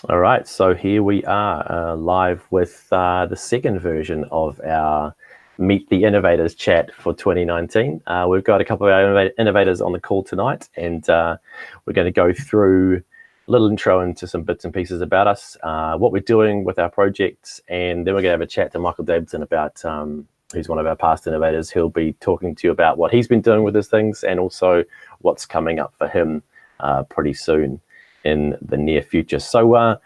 All right, so here we are live with the second version of our Meet the Innovators chat for 2019. We've got a couple of our innovators on the call tonight, and we're going to go through a little intro into some bits and pieces about us, what we're doing with our projects, and then we're going to have a chat to Michael Davidson about who's one of our past innovators. He'll be talking to you about what he's been doing with his things and also what's coming up for him pretty soon in the near future. So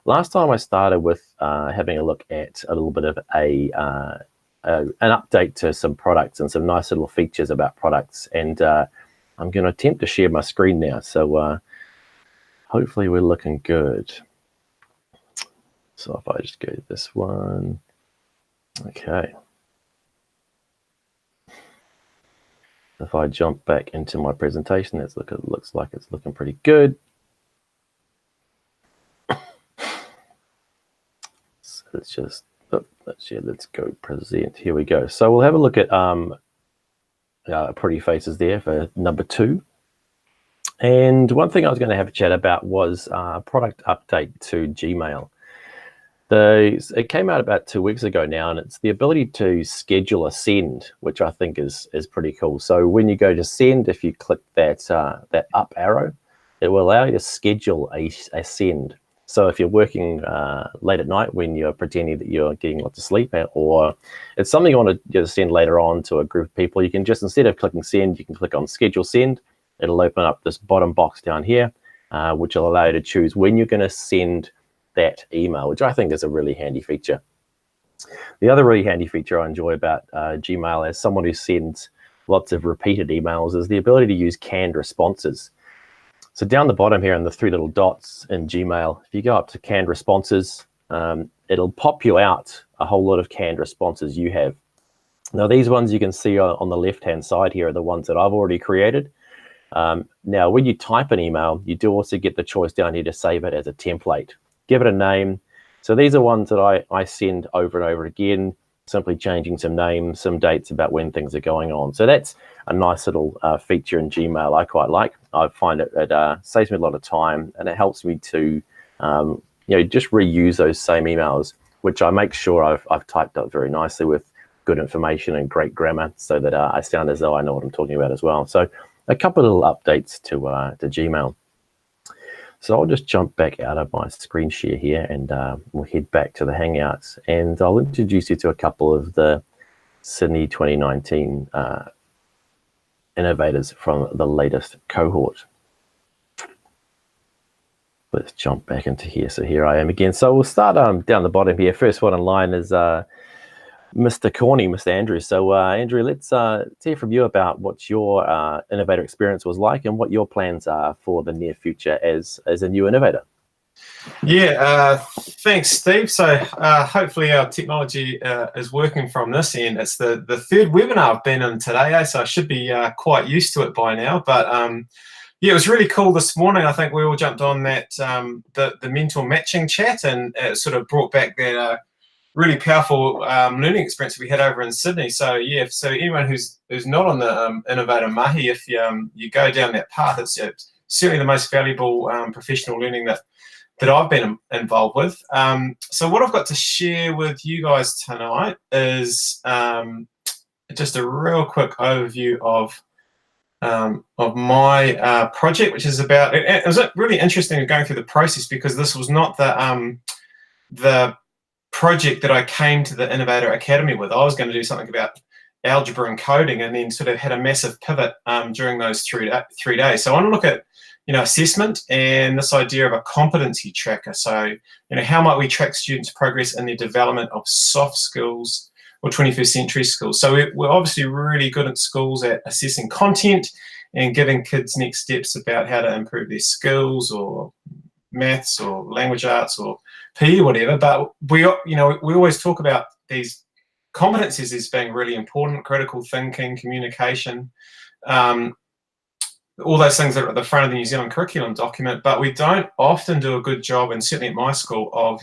last time I started with having a look at a little bit of an update to some products and some nice little features about products, and I'm going to attempt to share my screen now, so hopefully we're looking good. So if I just go to this one, okay. If I jump back into my presentation, it looks like it's looking pretty good. Let's just let's go present. Here we go. So we'll have a look at pretty faces there for number 2. And one thing I was going to have a chat about was product update to Gmail. It came out about 2 weeks ago now, and it's the ability to schedule a send, which I think is pretty cool. So when you go to send, if you click that up arrow, it will allow you to schedule a send. So if you're working late at night when you're pretending that you're getting lots of sleep, or it's something you want to send later on to a group of people, you can just, instead of clicking send, you can click on schedule send. It'll open up this bottom box down here, which will allow you to choose when you're going to send that email, which I think is a really handy feature. The other really handy feature I enjoy about Gmail as someone who sends lots of repeated emails is the ability to use canned responses. So down the bottom here in the 3 little dots in Gmail, if you go up to canned responses, it'll pop you out a whole lot of canned responses you have. Now these ones you can see on the left-hand side here are the ones that I've already created. Now when you type an email, you do also get the choice down here to save it as a template. Give it a name. So these are ones that I send over and over again, simply changing some names, some dates about when things are going on. So that's a nice little feature in Gmail I quite like. I find it saves me a lot of time, and it helps me to just reuse those same emails, which I make sure I've typed up very nicely with good information and great grammar, so that I sound as though I know what I'm talking about as well. So a couple of little updates to Gmail. So I'll just jump back out of my screen share here, and we'll head back to the Hangouts, and I'll introduce you to a couple of the Sydney 2019 innovators from the latest cohort. Let's jump back into here. So here I am again. So we'll start down the bottom here. First one in line is Mr. Corney, Mr. Andrew. So Andrew, let's hear from you about what your innovator experience was like and what your plans are for the near future as a new innovator. Yeah, thanks, Steve. So hopefully our technology is working from this end. It's the 3rd webinar I've been in today, so I should be quite used to it by now. But yeah, it was really cool this morning. I think we all jumped on that the mentor matching chat, and it sort of brought back that really powerful learning experience we had over in Sydney. So yeah, so anyone who's not on the Innovator Mahi, if you go down that path, it's certainly the most valuable professional learning that I've been involved with. So what I've got to share with you guys tonight is just a real quick overview of my project, which is about. It was really interesting going through the process, because this was not the project that I came to the Innovator Academy with. I was going to do something about algebra and coding, and then sort of had a massive pivot during those 3 days. So I want to look at assessment and this idea of a competency tracker. So how might we track students' progress in their development of soft skills or 21st century skills? So we're obviously really good at schools at assessing content and giving kids next steps about how to improve their skills, or maths or language arts or PE, whatever. But we always talk about these competencies as being really important: critical thinking, communication, all those things that are at the front of the New Zealand curriculum document. But we don't often do a good job, and certainly at my school, of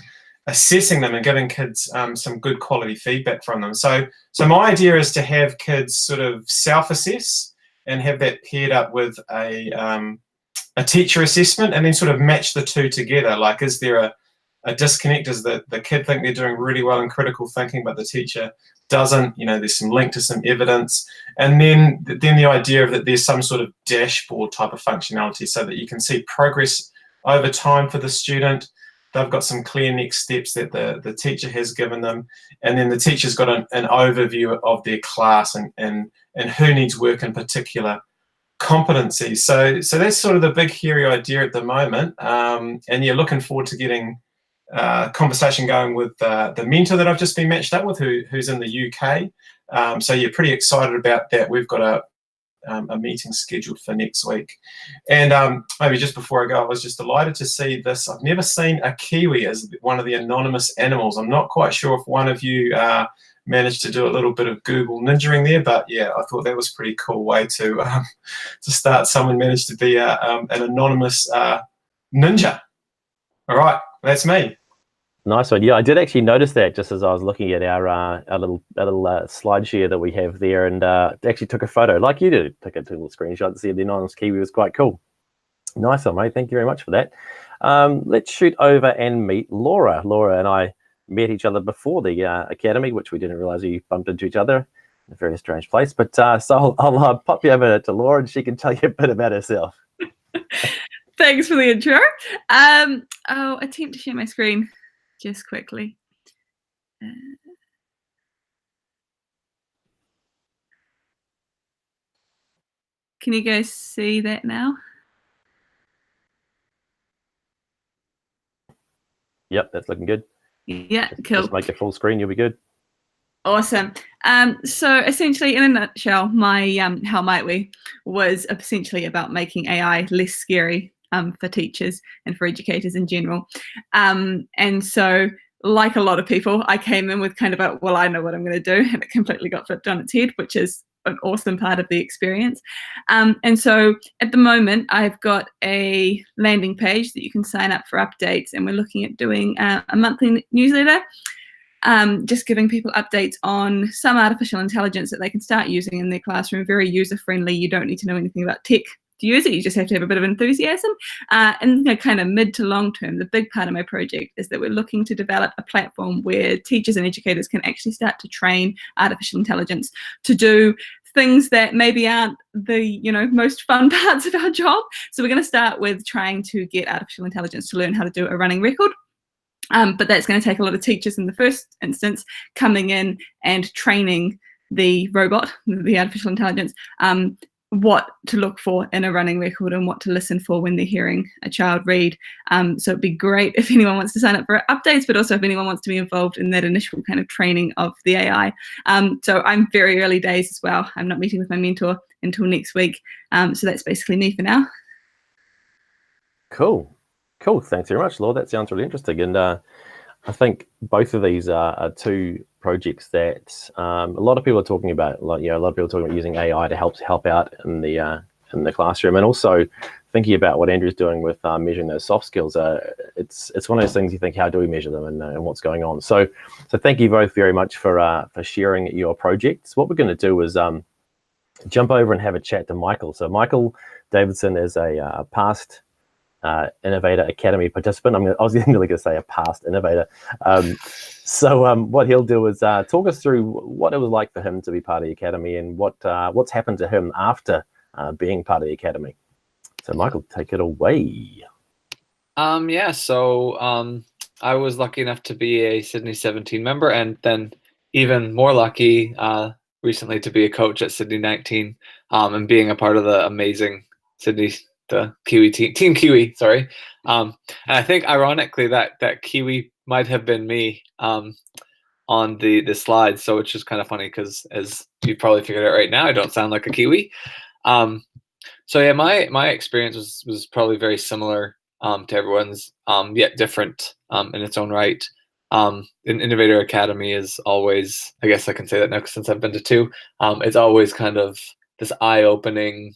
assessing them and giving kids some good quality feedback from them. So my idea is to have kids sort of self-assess and have that paired up with a a teacher assessment and then sort of match the two together. Like, is there a disconnect? Does the kid think they're doing really well in critical thinking, but the teacher doesn't? You know, there's some link to some evidence. And then the idea of that there's some sort of dashboard type of functionality so that you can see progress over time for the student. They've got some clear next steps that the teacher has given them. And then the teacher's got an overview of their class and who needs work in particular competencies. So that's sort of the big hairy idea at the moment. And you're looking forward to getting conversation going with the mentor that I've just been matched up with, who's in the UK. So you're pretty excited about that. We've got a meeting scheduled for next week. And maybe just before I go, I was just delighted to see this. I've never seen a kiwi as one of the anonymous animals. I'm not quite sure if one of you managed to do a little bit of Google ninjaing there, but yeah, I thought that was a pretty cool way to start. Someone managed to be an anonymous ninja. All right, that's me. Nice one. Yeah, I did actually notice that just as I was looking at our little slide share that we have there, and actually took a photo like you did. Took a little screenshot to see the anonymous kiwi was quite cool. Nice one, mate. Thank you very much for that. Let's shoot over and meet Laura. Laura and I met each other before the academy, which we didn't realize we bumped into each other in a very strange place. But so I'll pop you over to Laura, and she can tell you a bit about herself. Thanks for the intro. I'll attempt to share my screen just quickly. Can you guys see that now? Yep, that's looking good. Yeah, cool. Just make it full screen, you'll be good. Awesome. So essentially, in a nutshell, my how might we was essentially about making AI less scary for teachers and for educators in general. And so, like a lot of people, I came in with kind of a, well, I know what I'm going to do, and it completely got flipped on its head, which is an awesome part of the experience. And so at the moment, I've got a landing page that you can sign up for updates, and we're looking at doing a monthly newsletter, just giving people updates on some artificial intelligence that they can start using in their classroom. Very user-friendly. You don't need to know anything about tech to use it. You just have to have a bit of enthusiasm. And kind of mid to long term, the big part of my project is that we're looking to develop a platform where teachers and educators can actually start to train artificial intelligence to do things that maybe aren't the most fun parts of our job. So we're going to start with trying to get artificial intelligence to learn how to do a running record. But that's going to take a lot of teachers in the first instance coming in and training the robot, the artificial intelligence, what to look for in a running record and what to listen for when they're hearing a child read. So it'd be great if anyone wants to sign up for updates, but also if anyone wants to be involved in that initial kind of training of the AI. So I'm very early days as well. I'm not meeting with my mentor until next week. So that's basically me for now. Cool. Thanks very much, Laura. That sounds really interesting. And I think both of these are two projects that a lot of people are talking about. A lot of people are talking about using AI to help out in the classroom, and also thinking about what Andrew's doing with measuring those soft skills. It's one of those things you think, how do we measure them, and what's going on? So thank you both very much for sharing your projects. What we're going to do is jump over and have a chat to Michael. So Michael Davidson is a past Innovator Academy participant. I was really going to say a past innovator. So what he'll do is talk us through what it was like for him to be part of the Academy and what's happened to him after being part of the Academy. So Michael, take it away. Yeah, so I was lucky enough to be a Sydney 17 member, and then even more lucky recently to be a coach at Sydney 19, and being a part of the amazing Sydney the Kiwi team Kiwi, sorry. And I think ironically that Kiwi might have been me on the slide. So it's just kind of funny because, as you probably figured out right now, I don't sound like a Kiwi. So yeah, my experience was probably very similar to everyone's, yet different in its own right. Innovator Academy is always, I guess I can say that now since I've been to two, it's always kind of this eye-opening,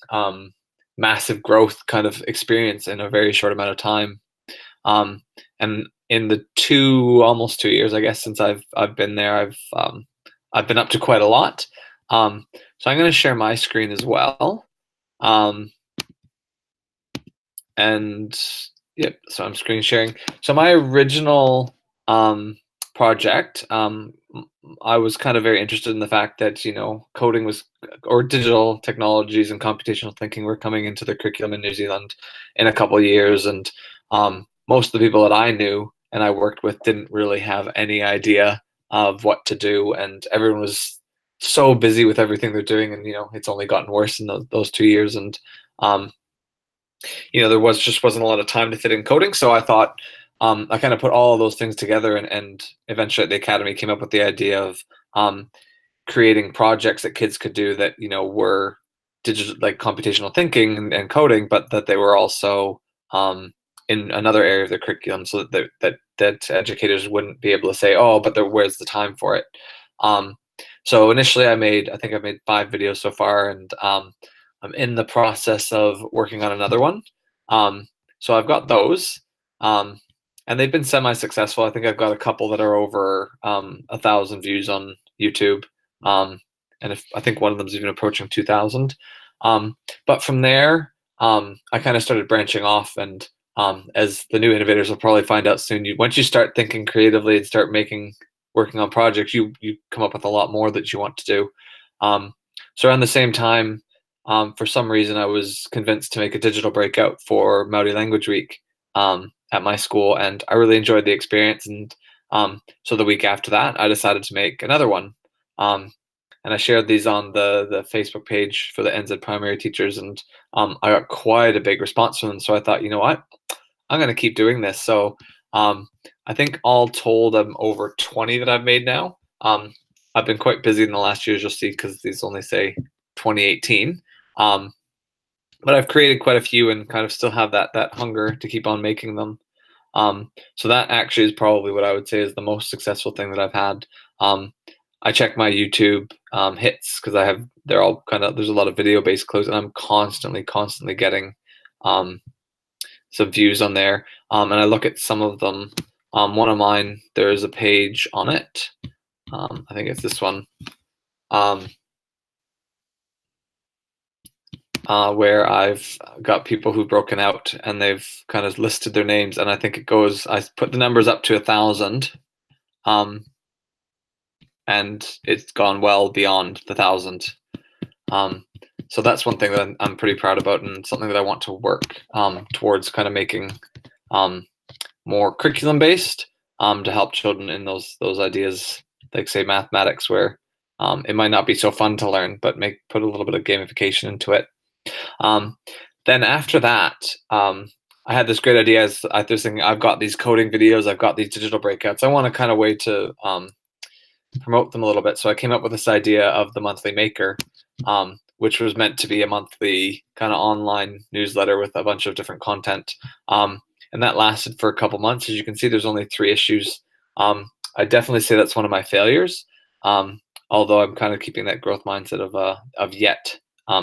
massive growth kind of experience in a very short amount of time. And in the almost 2 years, I guess, since I've been there, I've been up to quite a lot. So I'm going to share my screen as well. And and yep, so I'm screen sharing. So my original project, I was kind of very interested in the fact that, you know, coding was, or digital technologies and computational thinking were coming into the curriculum in New Zealand in a couple of years. And most of the people that I knew and I worked with didn't really have any idea of what to do. And everyone was so busy with everything they're doing. And, you know, it's only gotten worse in those 2 years. And, you know, there wasn't a lot of time to fit in coding. So I thought, I kind of put all of those things together, and eventually at the Academy came up with the idea of creating projects that kids could do that, you know, were digital, like computational thinking and coding, but that they were also in another area of the curriculum, so that educators wouldn't be able to say, oh, but where's the time for it? So initially I think I've made 5 videos so far, and I'm in the process of working on another one. So I've got those, and they've been semi-successful. I think I've got a couple that are over 1,000 views on YouTube, and I think one of them is even approaching 2,000. But from there, I kind of started branching off, and as the new innovators will probably find out soon, once you start thinking creatively and start working on projects, you come up with a lot more that you want to do. So around the same time, for some reason, I was convinced to make a digital breakout for Māori Language Week at my school, and I really enjoyed the experience. And so the week after that, I decided to make another one. And I shared these on the Facebook page for the NZ primary teachers, and I got quite a big response from them. So I thought, you know what, I'm going to keep doing this. So I think all told, I'm over 20 that I've made now. I've been quite busy in the last years, you'll see, because these only say 2018. But I've created quite a few and kind of still have that hunger to keep on making them. So that actually is probably what I would say is the most successful thing that I've had. I check my YouTube hits, because they're all kind of, there's a lot of video based clips, and I'm constantly getting some views on there. And I look at some of them. One of mine, there is a page on it. I think it's this one. Where I've got people who've broken out and they've kind of listed their names, and I think I put the numbers up to 1,000, and it's gone well beyond the 1,000. So that's one thing that I'm pretty proud about, and something that I want to work towards, kind of making more curriculum based to help children in those ideas, like say mathematics, where it might not be so fun to learn, but put a little bit of gamification into it. Then after that, I had this great idea. I was thinking, I've got these coding videos, I've got these digital breakouts. I want a kind of way to promote them a little bit. So I came up with this idea of the Monthly Maker, which was meant to be a monthly kind of online newsletter with a bunch of different content. And that lasted for a couple months. As you can see, there's only 3 issues. I definitely say that's one of my failures, although I'm kind of keeping that growth mindset of yet.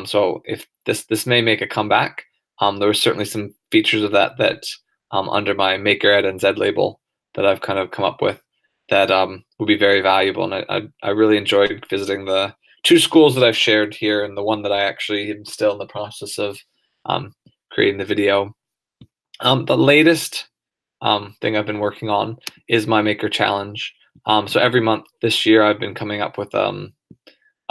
So if this may make a comeback, there were certainly some features of that under my Maker at NZ label that I've kind of come up with that would be very valuable. And I really enjoyed visiting the 2 schools that I've shared here, and the one that I actually am still in the process of creating the video. The latest thing I've been working on is my Maker Challenge. So every month this year, I've been coming up with a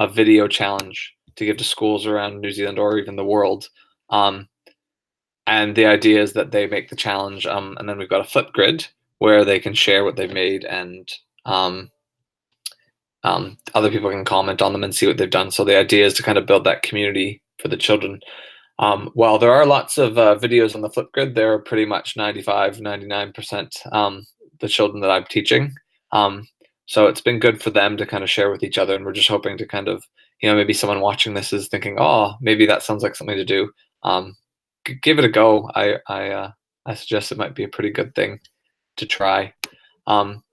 video challenge to give to schools around New Zealand or even the world. And the idea is that they make the challenge, and then we've got a flip grid where they can share what they've made, and other people can comment on them and see what they've done. So the idea is to kind of build that community for the children. While there are lots of videos on the flip grid, there are pretty much 99% the children that I'm teaching. So it's been good for them to kind of share with each other, and we're just hoping to kind of, you know, maybe someone watching this is thinking, oh, maybe that sounds like something to do. Give it a go. I suggest it might be a pretty good thing to try. And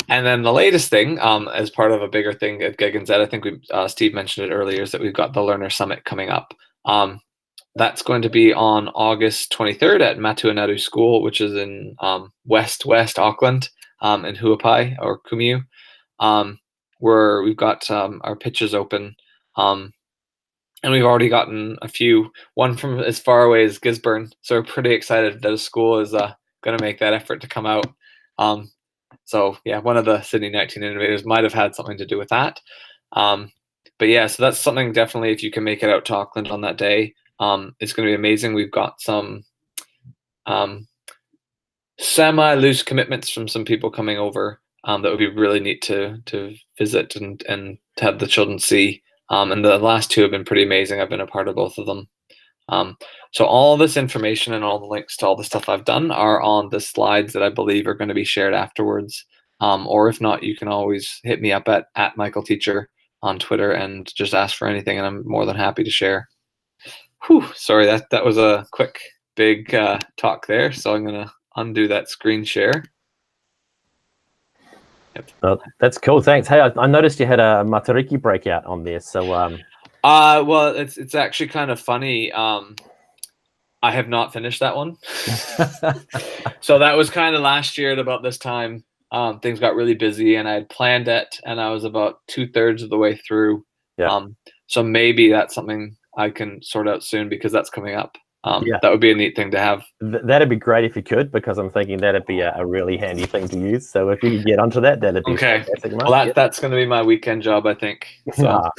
then the latest thing, as part of a bigger thing at Gig NZ, I think Steve mentioned it earlier, is that we've got the Learner Summit coming up. That's going to be on August 23rd at Matuanaru School, which is in West Auckland, in Huapai or Kumiu, where we've got our pitches open. And And we've already gotten a few, one from as far away as Gisborne. So we're pretty excited that a school is going to make that effort to come out. So yeah, one of the Sydney 19 innovators might have had something to do with that. But yeah, so that's something definitely, if you can make it out to Auckland on that day, it's going to be amazing. We've got some semi-loose commitments from some people coming over that would be really neat to visit and to have the children see. And the last two have been pretty amazing. I've been a part of both of them. So all this information and all the links to all the stuff I've done are on the slides that I believe are going to be shared afterwards. Or if not, you can always hit me up at MichaelTeacher on Twitter and just ask for anything, and I'm more than happy to share. Whew, sorry, that was a quick, big talk there. So I'm going to undo that screen share. Yep. Oh, that's cool. Thanks. Hey, I noticed you had a Matariki breakout on there. So well, it's actually kind of funny. I have not finished that one. So that was kind of last year at about this time. Things got really busy, and I had planned it, and I was about 2/3 of the way through. Yeah. So maybe that's something I can sort out soon, because that's coming up. Yeah. That would be a neat thing to have. That'd be great if you could, because I'm thinking that'd be a really handy thing to use. So if you could get onto that, that'd be okay. Fantastic. Well, that's going to be my weekend job, I think. So.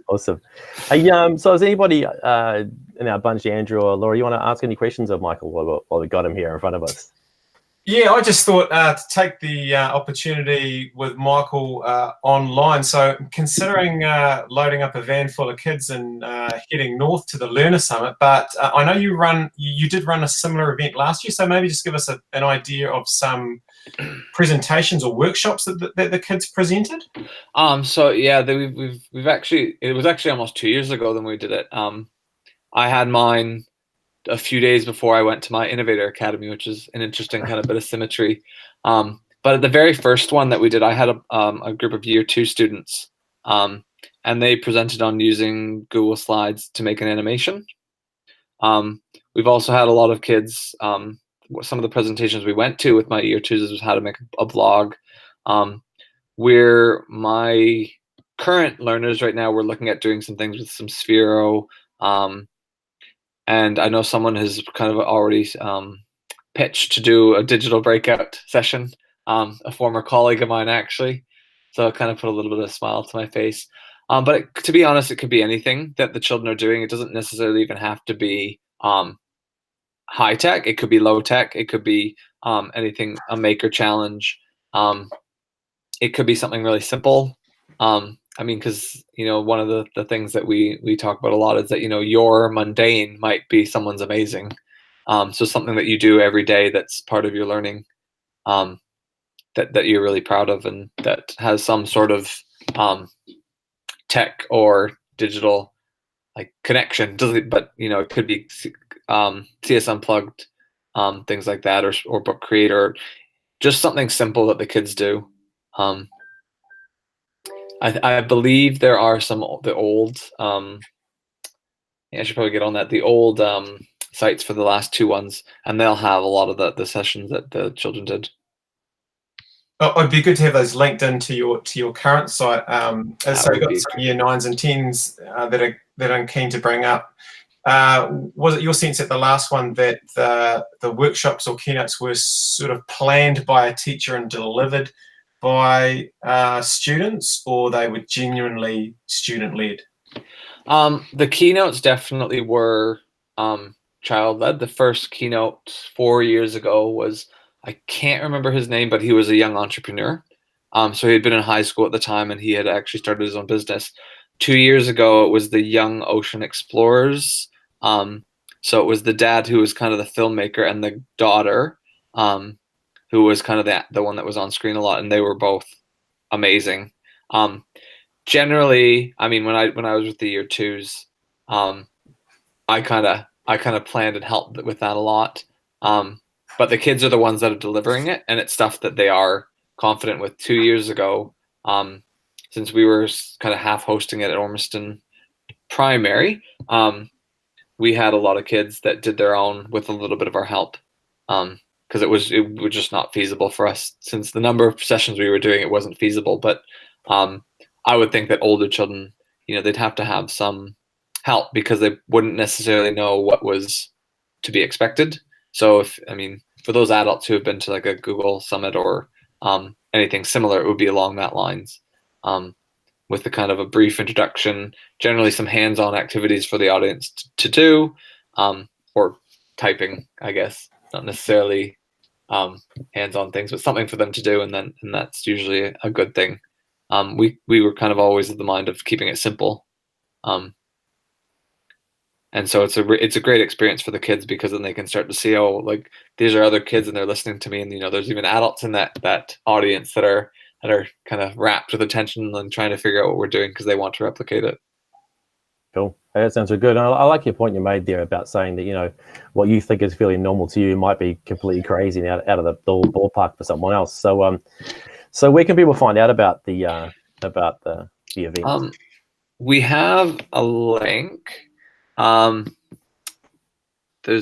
Awesome. Hey, so is anybody in our bunch, Andrew or Laura, you want to ask any questions of Michael while we got him here in front of us? Yeah, I just thought to take the opportunity with Michael online. So considering loading up a van full of kids and heading north to the Learner Summit, but I know you did run a similar event last year. So maybe just give us an idea of some presentations or workshops that the kids presented. So yeah, we've actually, it was actually almost 2 years ago when we did it. I had mine a few days before I went to my Innovator Academy, which is an interesting kind of bit of symmetry. But at the very first one that we did, I had a group of Year 2 students, and they presented on using Google Slides to make an animation. We've also had a lot of kids, some of the presentations we went to with my Year 2s was how to make a blog. Where my current learners right now, we're looking at doing some things with some Sphero, and I know someone has kind of already pitched to do a digital breakout session, a former colleague of mine, actually. So it kind of put a little bit of a smile to my face. But to be honest, it could be anything that the children are doing. It doesn't necessarily even have to be high tech. It could be low tech. It could be anything, a maker challenge. It could be something really simple. I mean, because, one of the things that we talk about a lot is that, your mundane might be someone's amazing. So something that you do every day that's part of your learning, that you're really proud of, and that has some sort of tech or digital connection. But it could be CS Unplugged, things like that, or Book Creator, just something simple that the kids do. I believe there are the old, I should probably get on that, the old sites for the last 2 ones, and they'll have a lot of the sessions that the children did. Oh, it'd be good to have those linked into your current site. So we've got some Year 9s and 10s that I'm keen to bring up. Was it your sense at the last one that the workshops or keynotes were sort of planned by a teacher and delivered by students, or they were genuinely student-led? The keynotes definitely were child-led. The first keynote 4 years ago was, I can't remember his name, but he was a young entrepreneur. So he had been in high school at the time, and he had actually started his own business. 2 years ago, it was the Young Ocean Explorers. So it was the dad who was kind of the filmmaker, and the daughter, who was kind of the one that was on screen a lot, and they were both amazing. Generally, I mean, when I was with the Year 2s, I kind of planned and helped with that a lot. But the kids are the ones that are delivering it, and it's stuff that they are confident with. 2 years ago, since we were kind of half hosting it at Ormiston Primary, we had a lot of kids that did their own with a little bit of our help. Because it was just not feasible for us, since the number of sessions we were doing, it wasn't feasible. But I would think that older children, they'd have to have some help because they wouldn't necessarily know what was to be expected. So for those adults who have been to like a Google Summit or anything similar, it would be along that lines, with the kind of a brief introduction, generally some hands-on activities for the audience to do, or typing, I guess, not necessarily hands-on things, but something for them to do, and that's usually a good thing. We were kind of always of the mind of keeping it simple, and so it's a great experience for the kids because then they can start to see, oh, like these are other kids and they're listening to me, and there's even adults in that audience that are kind of wrapped with attention and trying to figure out what we're doing because they want to replicate it. Cool. That sounds good. And I like your point you made there about saying that, what you think is fairly normal to you might be completely crazy and out of the ballpark for someone else. So so where can people find out about the event? We have a link. There's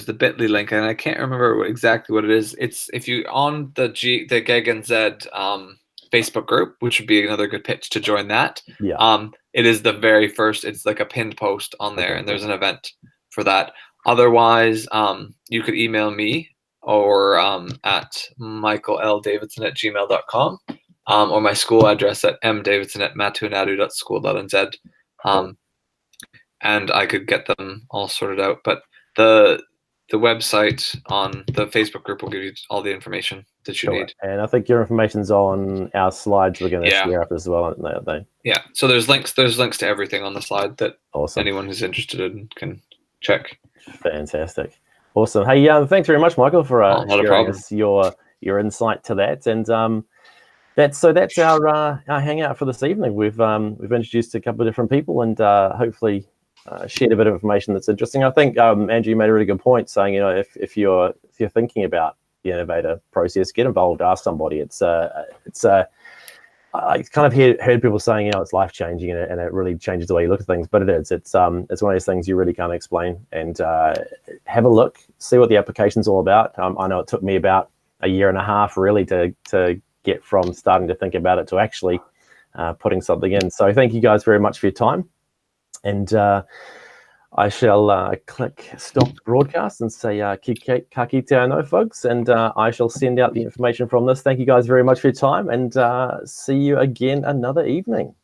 the bit.ly link, and I can't remember exactly what it is. It's if you on the GEG and Z Facebook group, which would be another good pitch to join that. Yeah. It is the very first. It's like a pinned post on there, and there's an event for that. Otherwise, you could email me or at michaelLdavidson@gmail.com, or my school address at mdavidson@matuanadu.school.nz, and I could get them all sorted out. But the website on the Facebook group will give you all the information that you need. And I think your information's on our slides we're going to share up as well, aren't they? Yeah. So there's links to everything on the slide that anyone who's interested in can check. Fantastic. Awesome. Hey, thanks very much, Michael, for sharing us your insight to that. And that's our hangout for this evening. We've introduced a couple of different people and hopefully shared a bit of information that's interesting. I think Andrew, you made a really good point, saying if you're thinking about the innovator process, get involved, ask somebody. I kind of heard people saying it's life changing and it really changes the way you look at things, but it is. It's one of those things you really can't explain. And have a look, see what the application's all about. I know it took me about a year and a half really to get from starting to think about it to actually putting something in. So thank you guys very much for your time. And I shall click stop broadcast and say ka kite anō, folks, and I shall send out the information from this. Thank you guys very much for your time, and see you again another evening.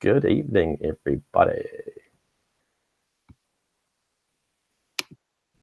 Good evening, everybody.